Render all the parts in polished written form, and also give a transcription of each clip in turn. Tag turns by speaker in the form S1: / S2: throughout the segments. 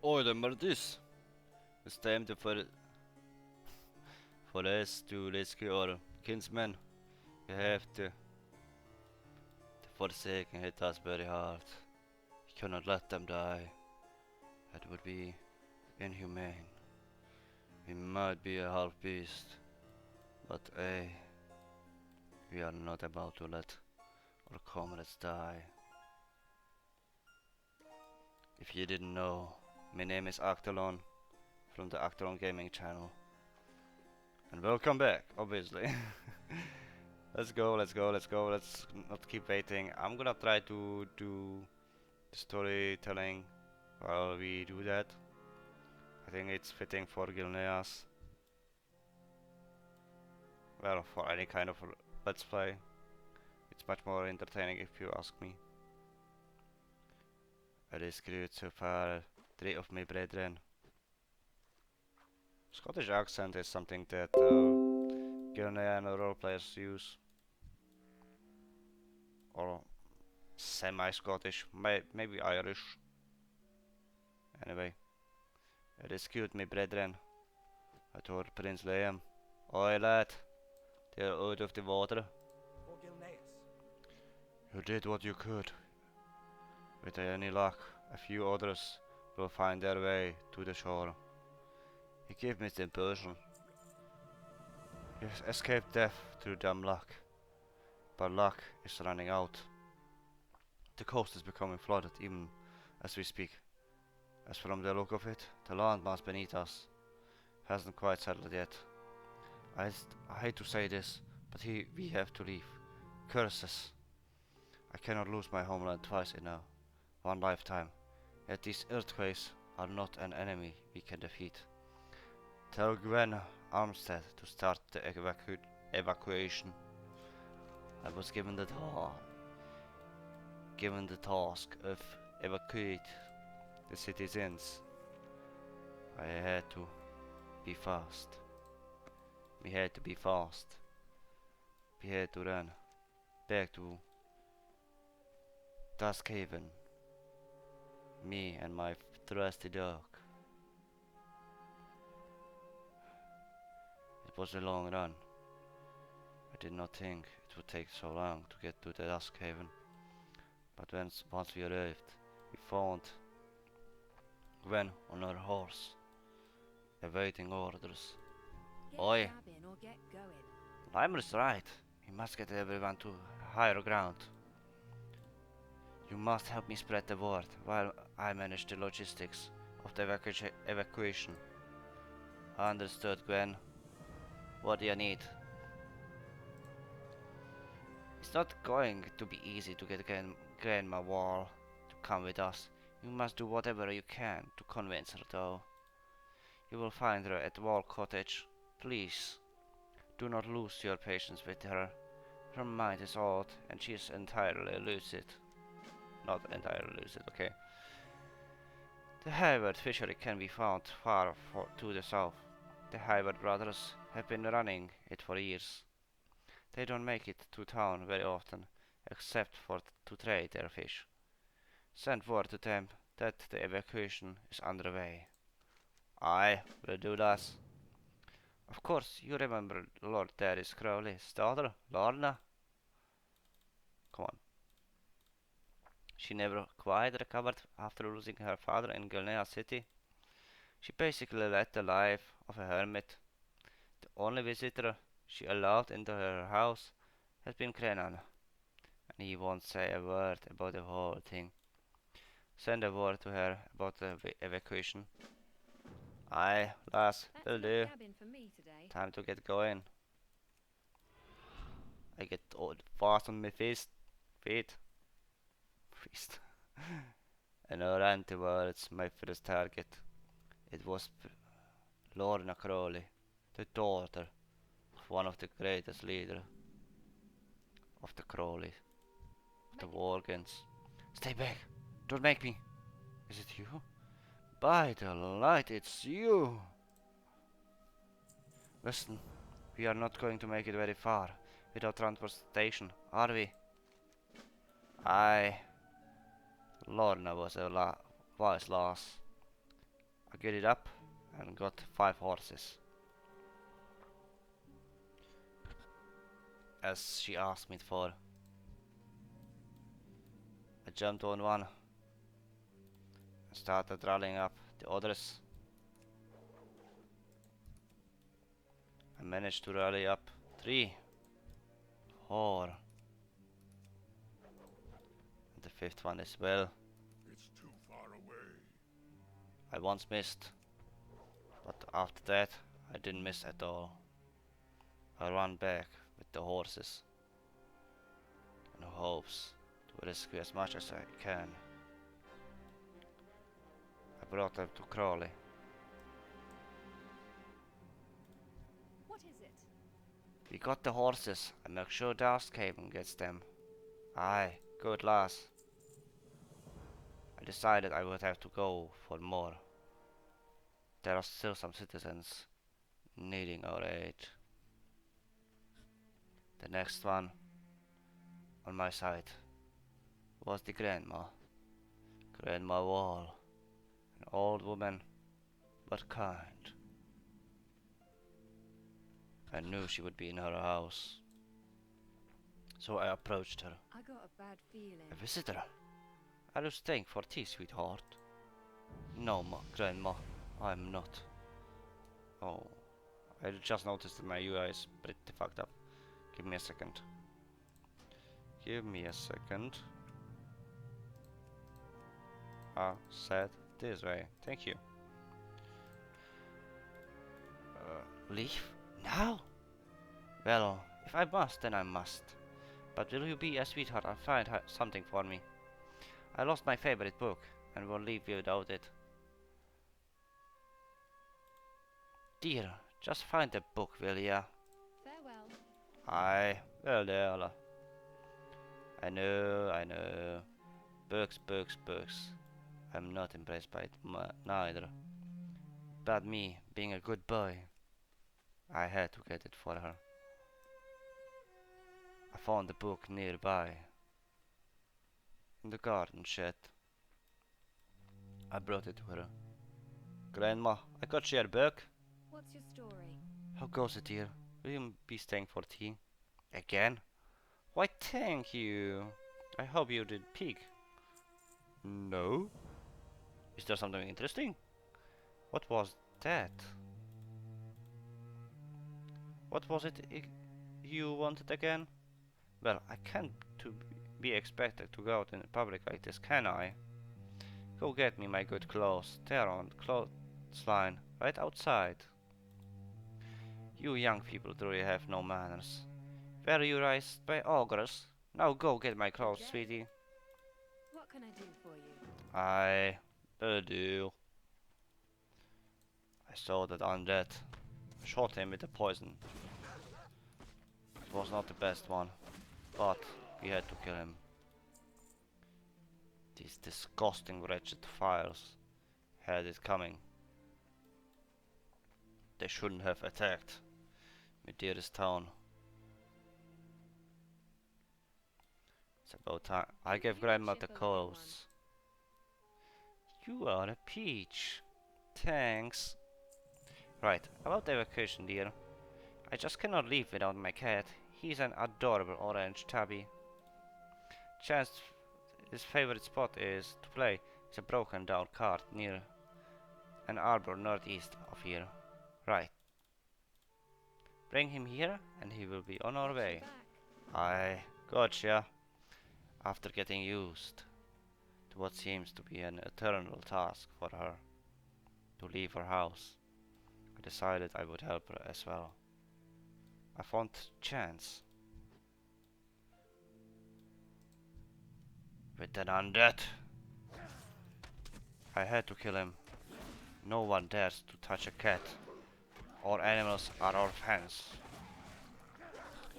S1: Oh, remember this. It's time for us to rescue our kinsmen. We have to forsaken hit us very hard. We cannot let them die. That would be inhumane. We might be a half beast, but we are not about to let our comrades die. If you didn't know, my name is Actalon from the Actalon Gaming channel. And welcome back, obviously. Let's go, let's go, let's go, let's not keep waiting. I'm gonna try to do the storytelling while we do that. I think it's fitting for Gilneas. Well, for any kind of let's play. It's much more entertaining if you ask me. I rescued so far 3 of my brethren. Scottish accent is something that Gilnean roleplayers use. Or semi-Scottish, maybe Irish. Anyway, I rescued my brethren. I told Prince Liam, "Oi lad, they're out of the water. You did what you could. With any luck, a few others will find their way to the shore." He gave me the impression. You escaped death through dumb luck, but luck is running out. The coast is becoming flooded even as we speak. As from the look of it, the landmass beneath us hasn't quite settled yet. I hate to say this, but we have to leave. Curses. I cannot lose my homeland twice in one lifetime. Yet these earthquakes are not an enemy we can defeat. Tell Gwen Armstead to start the evacuation. I was given the task of evacuate the citizens. I had to be fast. We had to be fast. We had to run back to Duskhaven. Me and my trusty dog. It was a long run. I did not think it would take so long to get to the Duskhaven. But once we arrived, we found Gwen on her horse, awaiting orders. Oi! Limer's right. We must get everyone to higher ground. You must help me spread the word while I manage the logistics of the evacuation. Understood, Gwen. What do you need? It's not going to be easy to get Grandma Wall to come with us. You must do whatever you can to convince her, though. You will find her at Wall Cottage. Please, do not lose your patience with her. Her mind is odd, and she is entirely lucid. Not entirely lucid, okay. The Hayward fishery can be found far to the south. The Hayward brothers have been running it for years. They don't make it to town very often, except to trade their fish. Send word to them that the evacuation is underway. I will do that. Of course, you remember Lord Darius Crowley's daughter, Lorna? Come on. She never quite recovered after losing her father in Gilnea City. She basically led the life of a hermit. The only visitor she allowed into her house has been Krenan, and he won't say a word about the whole thing. Send a word to her about the evacuation. Aye, lass, will do. Time to get going. I get fast on my feet. Feast. And I ran towards my first target. It was Lorna Crowley, the daughter of one of the greatest leaders of the Crowley, of the Worgans. Stay back! Don't make me! Is it you? By the light, it's you! Listen, we are not going to make it very far without transportation, are we? Aye. Lorna was a wise lass. I get it up and got 5 horses. As she asked me for. I jumped on one and started rallying up the others. I managed to rally up 3, 4, and the 5th one as well.
S2: It's too far away.
S1: I once missed, but after that I didn't miss at all. I ran back with the horses in hopes to rescue as much as I can. I brought them to Crawley.
S3: What is it?
S1: We got the horses. I make sure Darkscaven gets them. Aye, good lass. I decided I would have to go for more. There are still some citizens needing our aid. The next one on my side was the grandma. Grandma Wall. An old woman, but kind. I knew she would be in her house. So I approached her.
S3: I got a bad feeling.
S1: A visitor? Are you staying for tea, sweetheart? No, Grandma, I'm not. Oh, I just noticed that my UI is pretty fucked up. Give me a second. Give me a second. Ah, set this way. Thank you. Leave? Now? Well, if I must, then I must. But will you be a sweetheart and find something for me? I lost my favorite book and won't leave without it. Dear, just find the book, will ya?
S3: Farewell.
S1: Aye, well there. I know. Books, books, books. I'm not impressed by it neither. But me, being a good boy, I had to get it for her. I found the book nearby, in the garden shed. I brought it to her. Grandma, I got you a book.
S3: What's your story?
S1: How goes it, dear? Will you be staying for tea? Again? Why, thank you. I hope you did peek. No? Is there something interesting? What was that? What was it you wanted again? Well, I can't be expected to go out in public like this, can I? Go get me my good clothes. They're on the clothesline, right outside. You young people truly have no manners. Were you raised by ogres? Now go get my clothes, sweetie.
S3: What can I do for you?
S1: I do. I saw that undead. Shot him with the poison. It was not the best one, but we had to kill him. These disgusting wretched fires had it coming. They shouldn't have attacked my dearest town. It's about time. I gave Grandma the clothes. You are a peach. Thanks. Right, about the evacuation, dear. I just cannot leave without my cat. He's an adorable orange tabby. Chance his favorite spot is to play is a broken down cart near an arbor northeast of here. Right. Bring him here and he will be on our way. I gotcha. After getting used to what seems to be an eternal task for her to leave her house, I decided I would help her as well. I found Chance with an undead. I had to kill him. No one dares to touch a cat. All animals are our fans.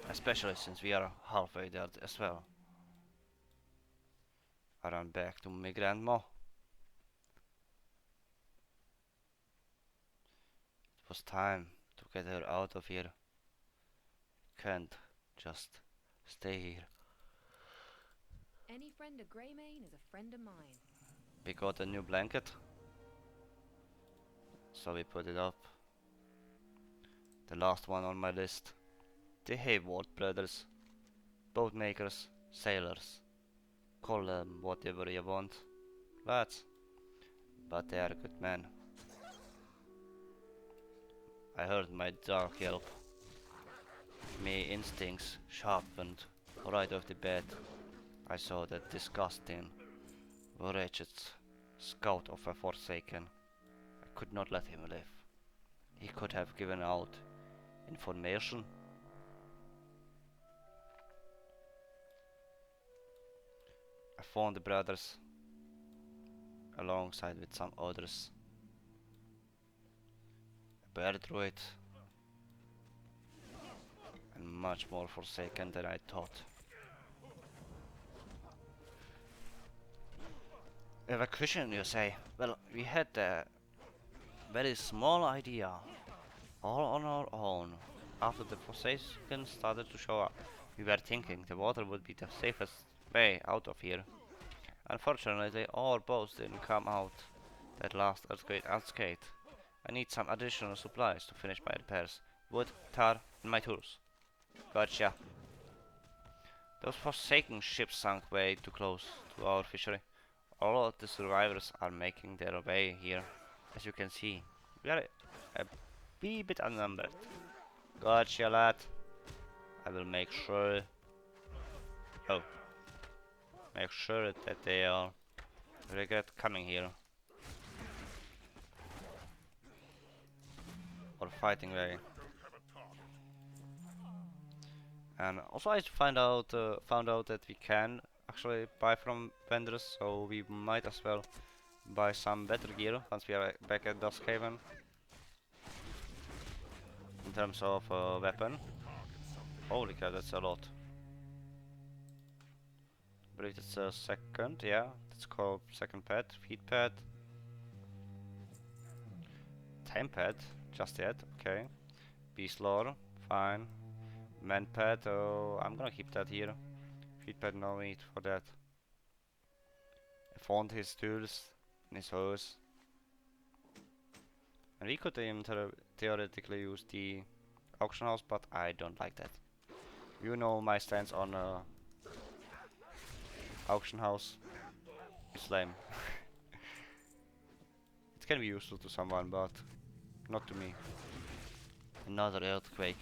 S1: Especially since we are halfway there as well. I ran back to my grandma. It was time to get her out of here. Can't just stay here.
S3: Any friend of Greymane is a friend of mine.
S1: We got a new blanket. so we put it up. The last one on my list. The Hayward brothers. Boat makers, sailors. Call them whatever you want. Lads. But they are good men. I heard my dog yelp. My instincts sharpened right off the bed. I saw that disgusting, wretched scout of a Forsaken. I could not let him live. He could have given out information. I found the brothers alongside with some others. A bear druid and much more Forsaken than I thought. Evacuation, you say? Well, we had a very small idea, all on our own. After the Forsaken started to show up, we were thinking the water would be the safest way out of here. Unfortunately, our boats didn't come out that last earthquake unscathed. I need some additional supplies to finish my repairs. Wood, tar, and my tools. Gotcha. Those Forsaken ships sunk way too close to our fishery. All of the survivors are making their way here. As you can see, we are a wee bit outnumbered. Gotcha, lad. I will make sure... Oh. Make sure that they regret coming here. Or fighting way. And also I found out that we can actually buy from vendors, so we might as well buy some better gear once we are back at Duskhaven. In terms of weapon. Holy cow, that's a lot. I believe it's a second, yeah. It's called second pad, feed pad. Time pad, just yet, okay. Beast lore, fine. Man pad, oh, I'm gonna keep that here. Feed pad, no need for that. I found his tools in his hose. And we could even theoretically use the auction house, but I don't like that. You know my stance on auction house. It's lame. It can be useful to someone, but not to me. Another earthquake.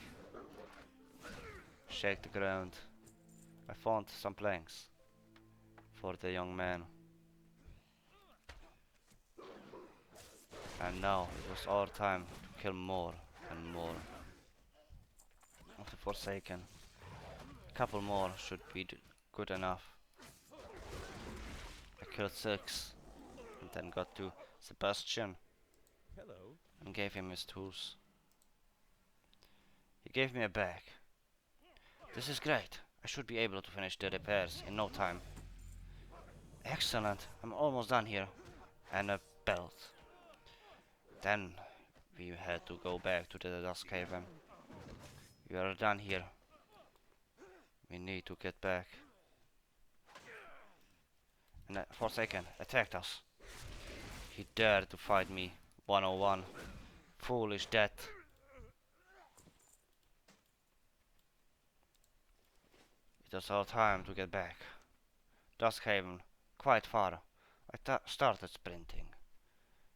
S1: Shake the ground. I found some planks for the young man. And now it was our time to kill more and more of the Forsaken. A couple more should be good enough. I killed 6 and then got to Sebastian.
S4: Hello.
S1: And gave him his tools. He gave me a bag. This is great. I should be able to finish the repairs in no time. Excellent. I'm almost done here. And a belt. Then we had to go back to the Duskhaven. We are done here. We need to get back. And Forsaken attacked us. He dared to fight me 101. Foolish death. It was our time to get back. Duskhaven, quite far. I started sprinting.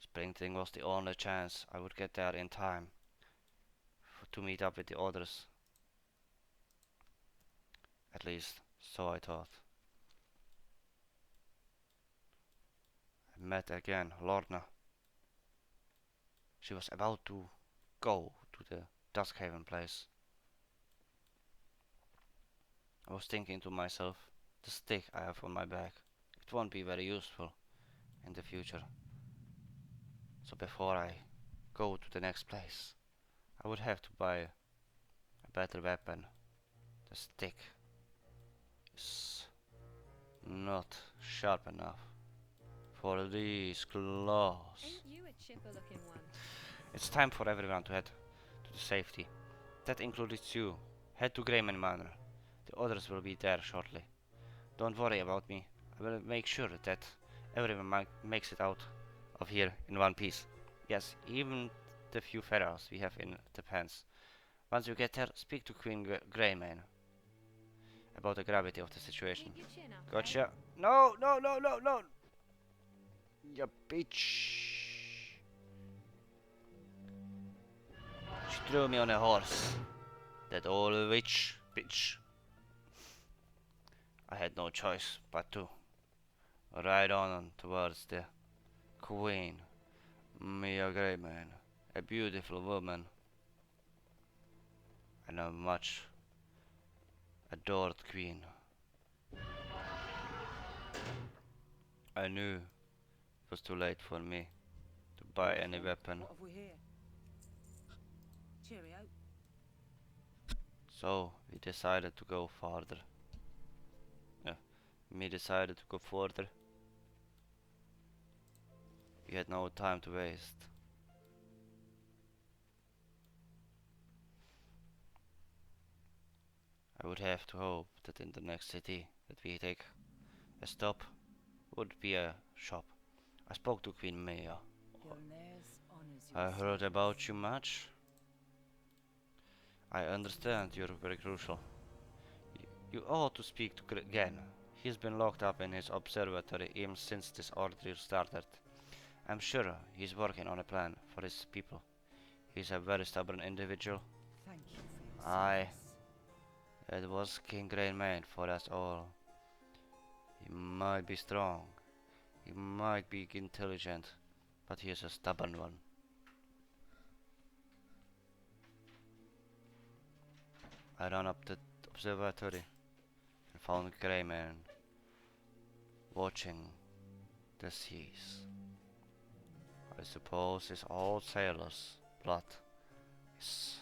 S1: Sprinting was the only chance I would get there in time to meet up with the others. At least, so I thought. I met again Lorna. She was about to go to the Duskhaven place. I was thinking to myself, the stick I have on my back, it won't be very useful in the future. So before I go to the next place, I would have to buy a better weapon. The stick is not sharp enough for these claws.
S3: Ain't you a chipper looking one?
S1: It's time for everyone to head to the safety. That includes you. Head to Greyman Manor. The others will be there shortly. Don't worry about me. I will make sure that everyone makes it out of here in one piece. Yes, even the few feathers we have in the pants. Once you get there, speak to Queen Greymane about the gravity of the situation.
S3: Keep your chin up, eh?
S1: Gotcha. No, no, no, no, no! You bitch! She threw me on a horse. That old witch, bitch. I had no choice but to ride on towards the Queen, Mia Greymane, a beautiful woman and a much adored queen. I knew it was too late for me to buy any weapon,
S4: What have we here? Cheerio.
S1: so we decided to go farther. Me decided to go further. We had no time to waste. I would have to hope that in the next city that we take a stop would be a shop. I spoke to Queen Maya.
S4: Your nares honors
S1: I
S4: your
S1: heard
S4: service.
S1: about you much. I understand you're very crucial. You ought to speak to Gen. He's been locked up in his observatory even since this ordeal started. I'm sure he's working on a plan for his people. He's a very stubborn individual.
S4: Thank you for your
S1: Aye.
S4: service.
S1: It was King Greymane for us all. He might be strong, he might be intelligent, but he is a stubborn one. I ran up the observatory and found Greymane watching the seas. I suppose his old sailor's blood, his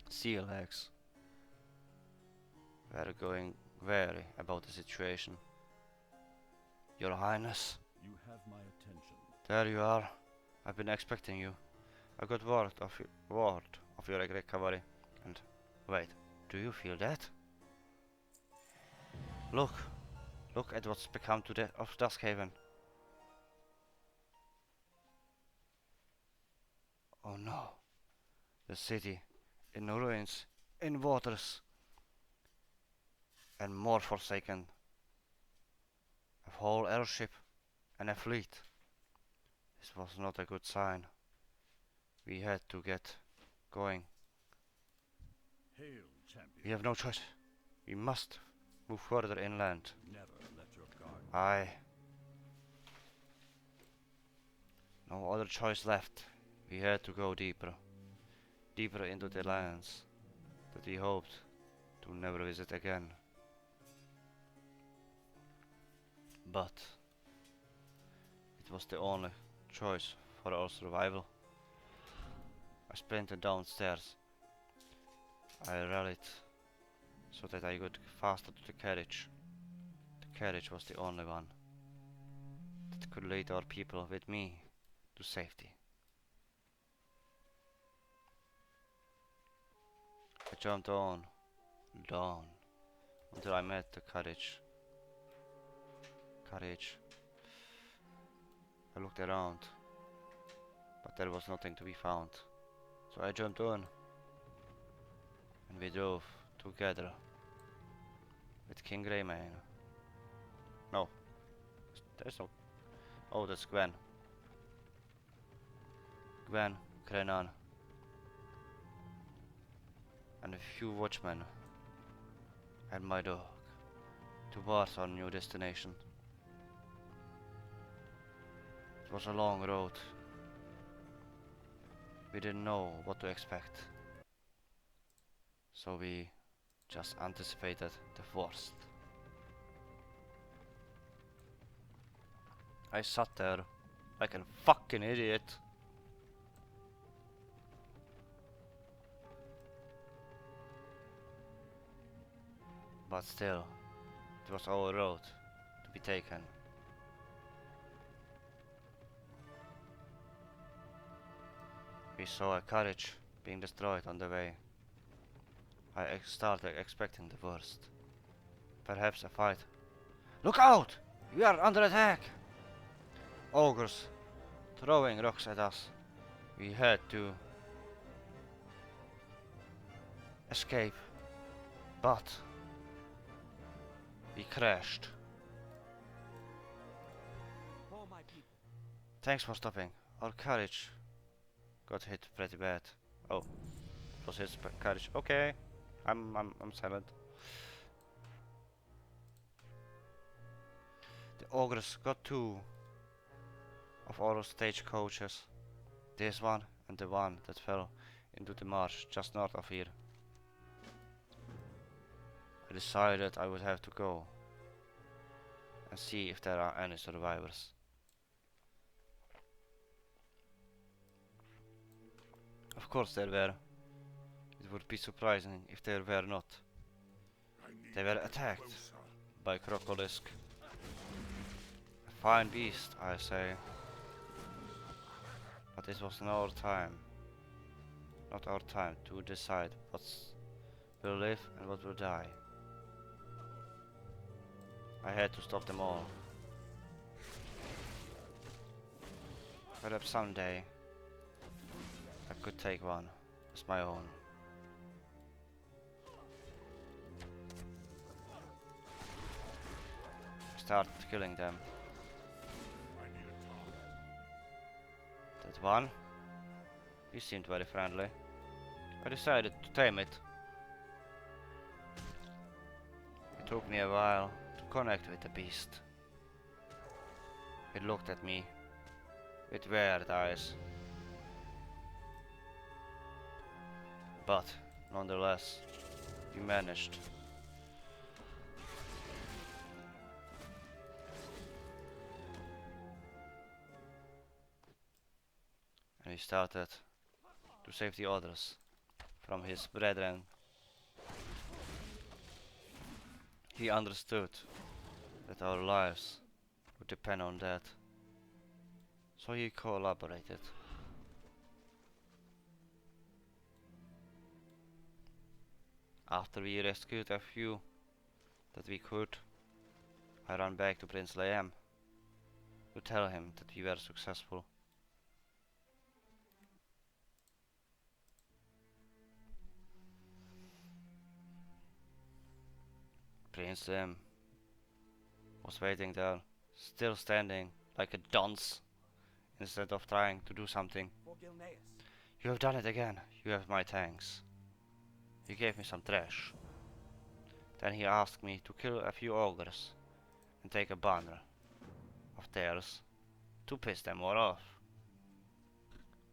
S1: sea legs, were going wary about the situation. Your Highness,
S2: You have my attention.
S1: there you are. I've been expecting you. I got word of your recovery. And wait, do you feel that? Look, look at what's become of Duskhaven. Oh no, the city in ruins, in waters, and more forsaken. A whole airship and a fleet. This was not a good sign. We had to get going.
S2: Hail,
S1: We
S2: champion.
S1: have no choice. We must move further inland.
S2: Never let your guard.
S1: Aye. No other choice left. We had to go deeper. Deeper into the lands that we hoped to never visit again. But it was the only choice for our survival. I sprinted downstairs. I rallied so that I could faster to the carriage. The carriage was the only one that could lead our people with me to safety. I jumped on, down, until I met the carriage. I looked around, but there was nothing to be found. So I jumped on, and we drove together with King Greymane. No, there's no. Oh, that's Gwen. Gwen, Krenan, and a few watchmen, and my dog, towards our new destination. It was a long road. We didn't know what to expect, so we just anticipated the worst. I sat there like a fucking idiot. But still, it was our road to be taken. We saw a carriage being destroyed on the way. I started expecting the worst. Perhaps a fight. Look out! We are under attack! Ogres, throwing rocks at us. We had to escape, but we crashed.
S5: For my people.
S1: Thanks for stopping. Our carriage got hit pretty bad. Oh, it was his carriage. Okay, I'm silent. The ogres got two of our stagecoaches. This one and the one that fell into the marsh just north of here. I decided I would have to go and see if there are any survivors. Of course there were. It would be surprising if there were not. They were attacked by crocodilisk. A fine beast, I say. But it was not our time. Not our time to decide what will live and what will die. I had to stop them all. Perhaps someday I could take one as my own. I started killing them. That one? He seemed very friendly. I decided to tame it. It took me a while to connect with the beast. It looked at me with weird eyes. But, nonetheless, we managed. And he started to save the others from his brethren. He understood that our lives would depend on that, so he collaborated. After we rescued a few that we could, I ran back to Prince Liam to tell him that we were successful. Prince Liam was waiting there, still standing like a dunce, instead of trying to do something.
S5: For Gilneas.
S1: You have done it again. You have my thanks. He gave me some trash. Then he asked me to kill a few ogres and take a banner of theirs to piss them more off.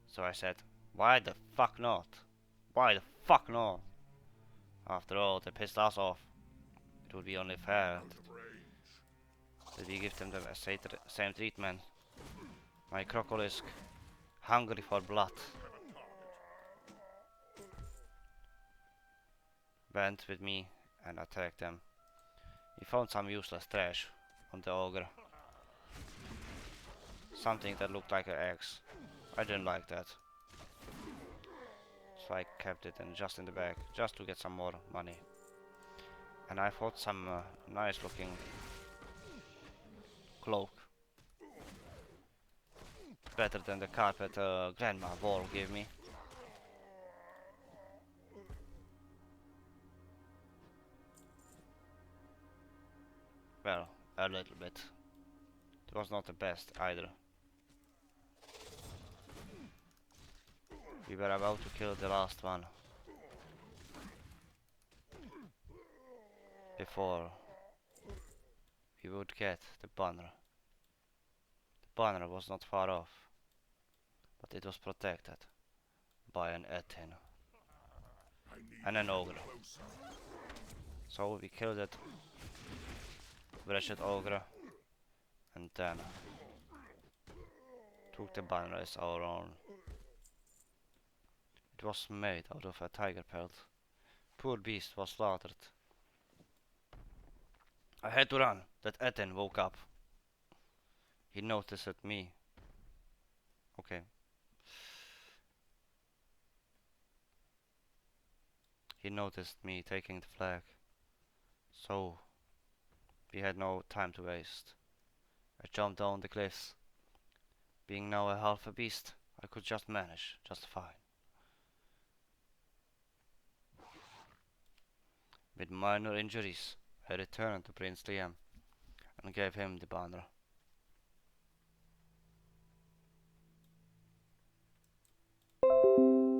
S1: So I said, why the fuck not? Why the fuck not? After all, they pissed us off. It would be only fair that we give them the same treatment. My crocodilisk, hungry for blood, went with me and attacked them. He found some useless trash on the ogre. Something that looked like an axe. I didn't like that. So I kept it just in the bag, just to get some more money. And I bought some nice looking cloak. Better than the carpet Grandma Wall gave me. Well, a little bit. It was not the best either. We were about to kill the last one before we would get the banner. The banner was not far off, but it was protected by an Etin and an ogre. So we killed that wretched ogre and then took the banner as our own. It was made out of a tiger pelt. Poor beast was slaughtered. I had to run. That Etin woke up. He noticed at me. Okay. He noticed me taking the flag. So we had no time to waste. I jumped down the cliffs Being now a half a beast, I could just manage just fine. With minor injuries, I returned to Prince Liam and gave him the banner.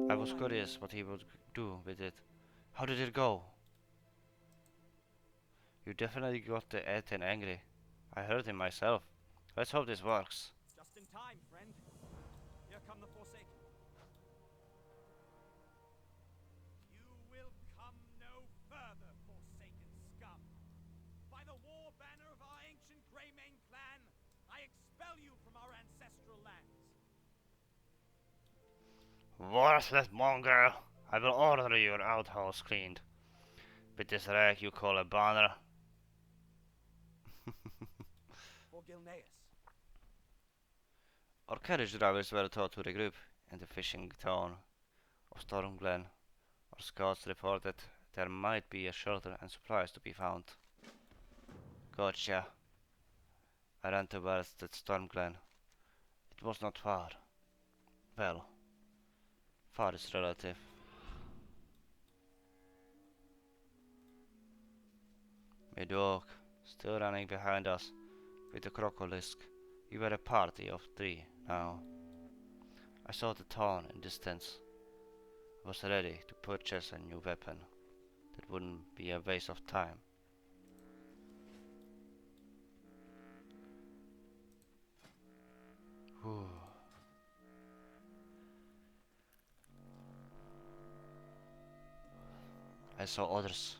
S1: I was curious what he would do with it. How did it go? You definitely got the Ethan angry. I heard him myself. Let's hope this works.
S5: Just in time, friend. Here come the Forsaken. You will come no further, Forsaken scum. By the war banner of our ancient Greymane clan, I expel you from our ancestral lands.
S1: Worthless mongrel! I will order your outhouse cleaned. With this rag you call a banner.
S5: For Gilneas.
S1: Our carriage drivers were taught to regroup in the fishing town of Stormglen. Our scouts reported there might be a shelter and supplies to be found. Gotcha. I ran towards the Stormglen. It was not far. Well, far is relative. Mid-walk, still running behind us with the crocolisk. We were a party of 3 now. I saw the town in distance. I was ready to purchase a new weapon. That wouldn't be a waste of time. Whew. I saw others,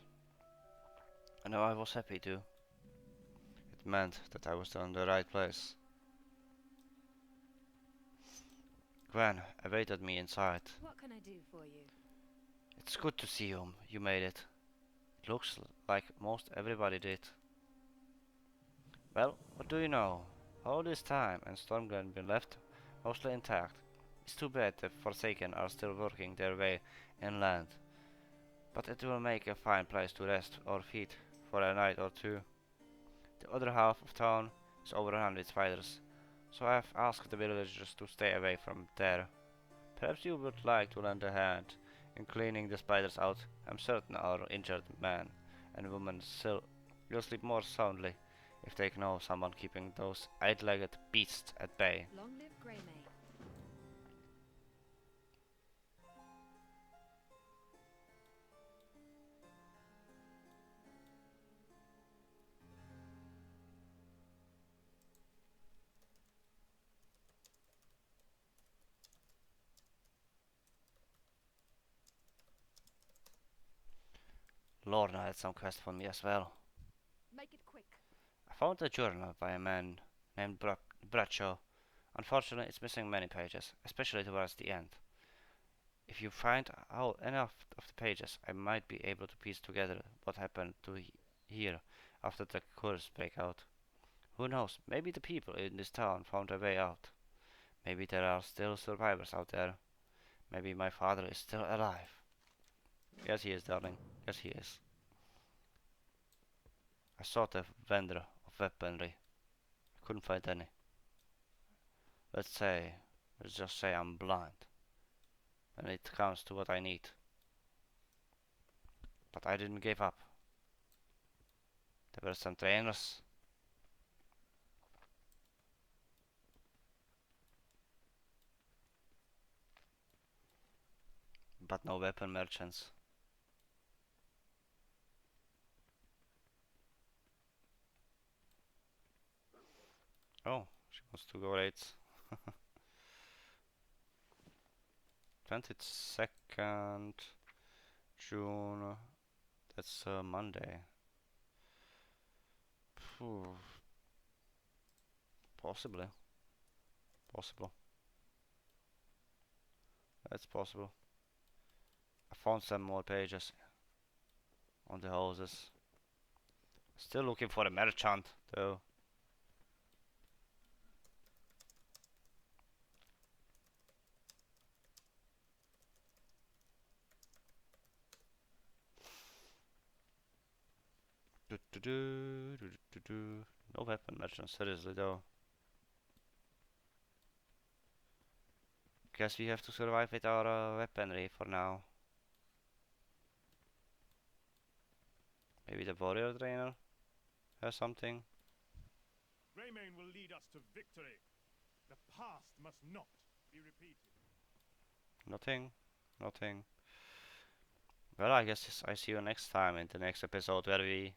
S1: and I was happy too. It meant that I was in the right place. Gwen awaited me inside.
S3: What can I do for you?
S1: It's good to see you. You made it. It looks like most everybody did. Well, what do you know? All this time and Stormglen been left mostly intact. It's too bad the Forsaken are still working their way inland. But it will make a fine place to rest or feed for a night or two. The other half of town is overrun with spiders, so I have asked the villagers to stay away from there. Perhaps you would like to lend a hand in cleaning the spiders out. I'm certain our injured man and woman will sleep more soundly if they know someone keeping those eight-legged beasts at bay.
S3: Long live Greymane.
S1: Lorna had some quest for me as well.
S3: Make it quick.
S1: I found a journal by a man named Bradshaw. Unfortunately, it's missing many pages, especially towards the end. If you find out enough of the pages, I might be able to piece together what happened to here after the curse breakout. Who knows, maybe the people in this town found a way out. Maybe there are still survivors out there. Maybe my father is still alive. Yes, he is, darling. Yes, he is. I sought a vendor of weaponry. I couldn't find any. Let's just say I'm blind when it comes to what I need. But I didn't give up. There were some trainers. But no weapon merchants. Oh, she wants to go rates. 22nd June. That's Monday. Phew. Possibly. Possible. That's possible. I found some more pages on the houses. Still looking for a merchant, though. No weapon merchant, seriously though. Guess we have to survive with our weaponry for now. Maybe the warrior trainer has something.
S6: Greymane will lead us to victory. The past must not be repeated.
S1: Nothing. Nothing. Well, I guess I see you next time in the next episode where we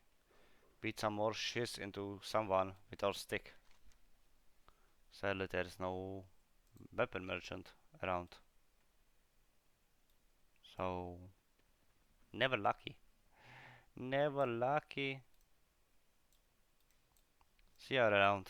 S1: beat some more shiz into someone with our stick. Sadly, there is no weapon merchant around. So, never lucky. Never lucky. See you around.